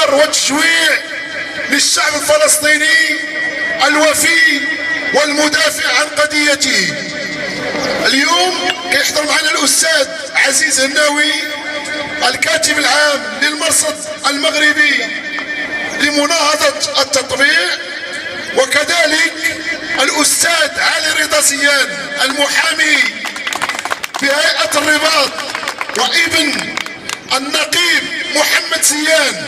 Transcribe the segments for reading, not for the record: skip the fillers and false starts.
إظهار وتشويع للشعب الفلسطيني الوفي والمدافع عن قضيته. اليوم كيحضر معنا الأستاذ عزيز الناوي الكاتب العام للمرصد المغربي لمناهضة التطبيع، وكذلك الأستاذ علي رضا زيان المحامي بهيئة الرباط وابن النقيب محمد زيان.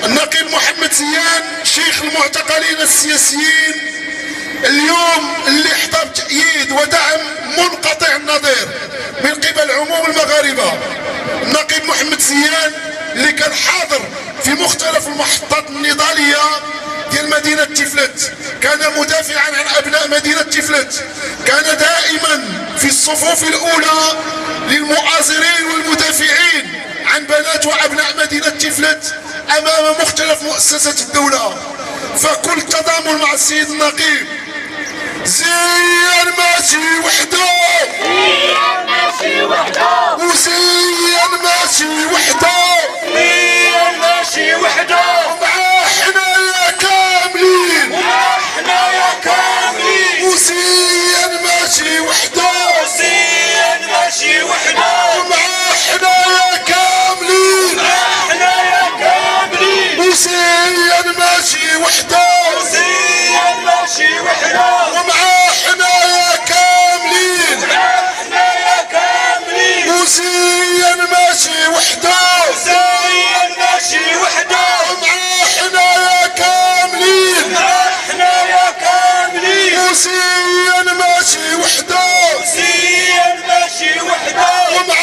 النقيب محمد زيان شيخ المعتقلين السياسيين اليوم اللي حضر تأييد ودعم منقطع النظير من قبل عموم المغاربة. النقيب محمد زيان اللي كان حاضر في مختلف المحطات النضالية ديال مدينة تفلت، كان مدافعا عن أبناء مدينة تفلت، كان دائما في الصفوف الأولى للمؤازرين والمدافعين عن بنات وأبناء مدينة تفلت أمام مختلف مؤسسات الدولة. فكل تضامن مع السيد النقيب. زين ماشي وحده، زين ماشي وحده، وزين ماشي وحده، زين ماشي وحده، ومعاه حنايا كاملين، ومعاه حنايا كاملين، وزين ماشي وحده، زين ماشي وحده، ومعاه حنايا كاملين، ومعاه حنايا كاملين، وزين ماشي وحده، زين ماشي وحده، ومعاه حنايا كاملين، ومعاه حنايا كاملين، وزين ماشي وحده، زين ماشي وحده، ومعاه حنايا كاملين، ومعاه حنايا كاملين، وزين ماشي وحده، زين ماشي وحده، ومعاه